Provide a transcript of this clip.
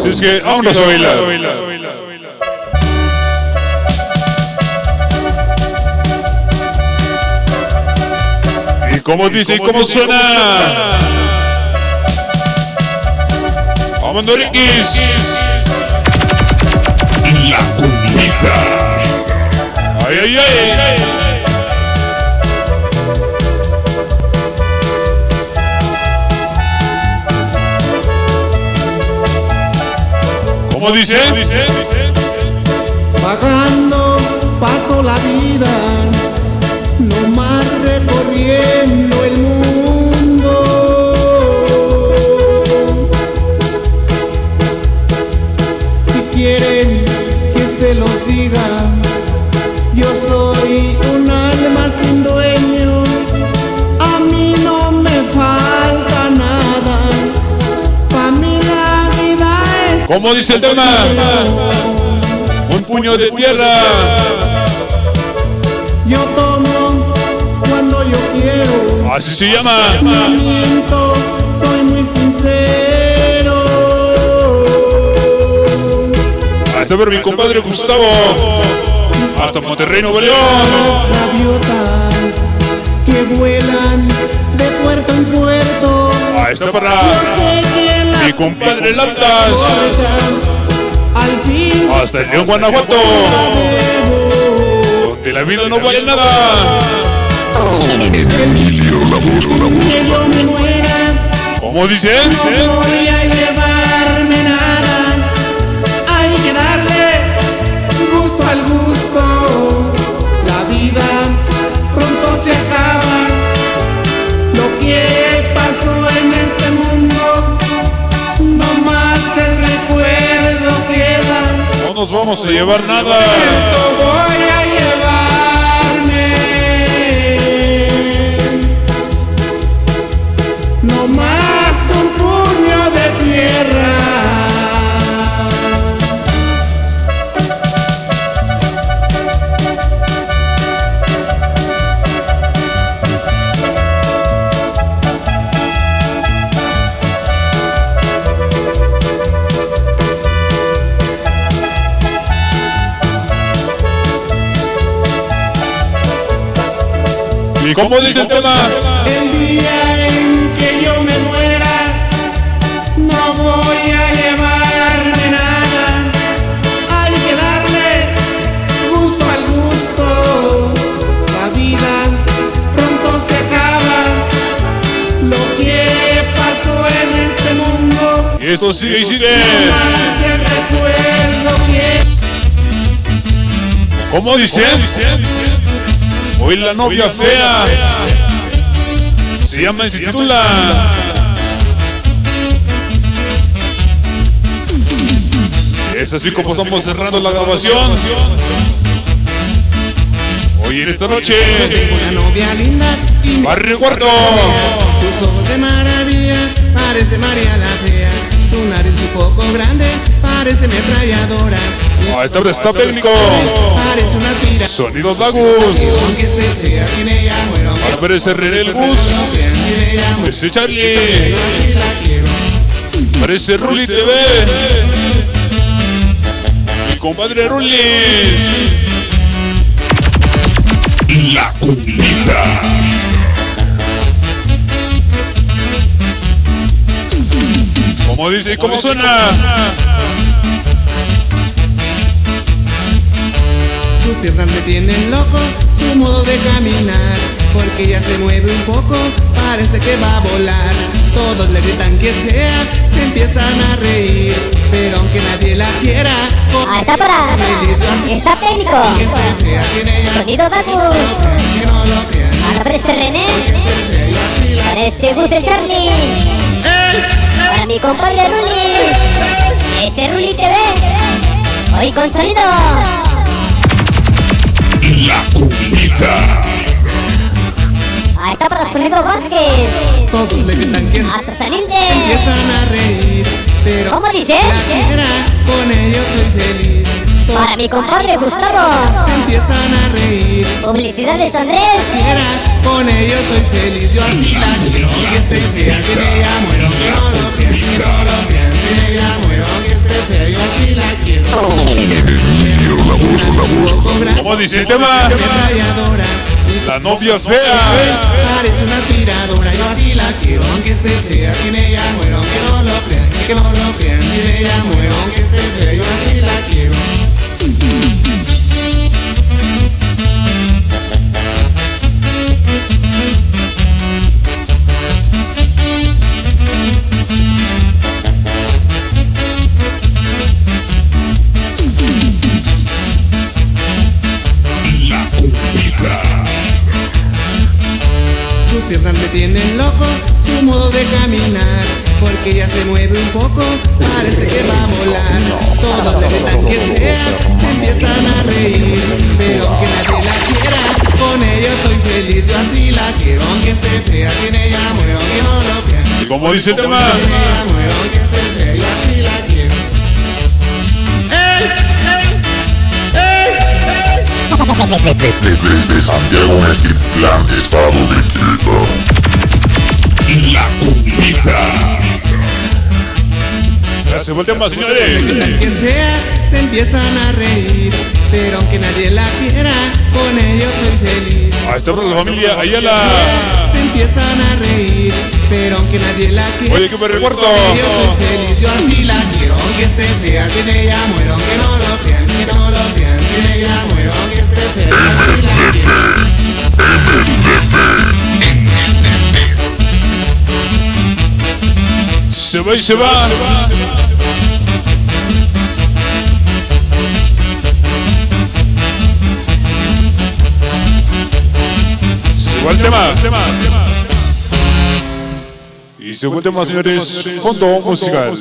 Así es que vámonos a bailar. ¿Y cómo dice y cómo suena? ¡Vamos, Doriquis! La cumbita. ¡Ay, ay, ay! ¿Cómo dice? Pagando paso la vida, no más recorriendo el mundo. Si quieren que se los diga, yo soy un alma sin dueño, a mí no me falta nada, pa' mí la vida es... ¿Cómo dice el tema? Un puño de tierra. Yo tomo cuando yo quiero. Así se llama. No miento, soy muy sincero. Hasta ver mi compadre Gustavo. Hasta Monterrey, Nuevo León. Gaviotas que vuelan de puerto en puerto. Ahí está para mi compadre Lantas. Al fin Hasta el León, Guanajuato. Donde la vida no vale nada. Emilio, la voz con la voz. que yo me muera, ¿Cómo dice? no voy a llevarme nada. Hay que darle gusto al gusto. La vida pronto se acaba. Lo que pasó en este mundo, no más el recuerdo queda. No nos vamos a llevar nada. No voy a llevarme, no más un puño de tierra. ¿Y cómo dice el tema? El día en que yo me muera, no voy a llevarme nada. Hay que darle gusto al gusto. La vida pronto se acaba. Lo que pasó en este mundo, Y esto sigue y sigue. no más el recuerdo que... ¿Cómo dice? Hoy la novia fea se llama y se titula Es así como estamos cerrando la grabación hoy en esta noche. Una novia linda y Barrio Cuarto. sus ojos de maravilla, parece María la fea. Su nariz un poco grande, parece metralladora. Ahí está técnico. Parece una tira. Sonidos Lagus. Aunque esté fea, sin ella muero. Parece René el Gus. Sin ella muero. Parece Charlie. Así la quiero. Parece Ruli TV. Mi compadre Ruli. La cumbita. ¿Cómo dice y cómo suena? Sus piernas me tienen loco, su modo de caminar, porque ella se mueve un poco, parece que va a volar. Todos le gritan que es fea, se empiezan a reír, pero aunque nadie la quiera, Está para. Está técnico. Sonido Datus. Aparece René. Parece Gus de Charlie. Para mi compadre Ruli. Ese Ruli TV. Hoy con sonido. La cumbita. Ahí está para Sonido Vázquez. todos le gritan que es fea, Hasta Sanilde. empiezan a reír, pero ¿Cómo dice? la quiera, con ellos soy feliz. Para mi compadre Gustavo. Se empiezan a reír. Publicidades Andrés. Quiera, con ellos soy feliz. Yo así la quiero, que esté fea, que ella muero, que no lo crean, que no lo crean, que ella muero, que esté ¿Cómo dice el tema? La novia fea. Parece una aspiradora, yo así la quiero, aunque esté fea, sin ella muero, aunque no lo crean, que no lo crean, sin ella muero, aunque esté fea, yo así la quiero. Sus piernas me tienen loco, su modo de caminar, porque ella se mueve un poco, parece que va a volar. Todos le gritan que es fea, se empiezan a reír, pero aunque nadie la quiera, con ella soy feliz, yo así la quiero, aunque esté fea, sin ella muero, aunque no lo crean. ¿Cómo dice el tema? Sin ella muero, aunque esté fea, yo así la quiero. ¡Ey! ¡Ey! Desde Santiago Mezquitlán, Estado de Quito. La Comunidad. Ya se fue el tema, señores. Que es fea, se empiezan a reír, pero aunque nadie la quiera, con ellos soy feliz. Ahí está la familia Ayala. Se empiezan a reír, pero aunque nadie la quiera, Oye, que me recuerdo. con ellos soy feliz. Yo así la quiero, aunque esté fea, sin ella muero, aunque no lo crean, que no lo crean, sin ella muero, aunque esté fea, yo así la quiero. Se va y se va. Se va el tema. Y se fue el tema, señores. Fondo musical.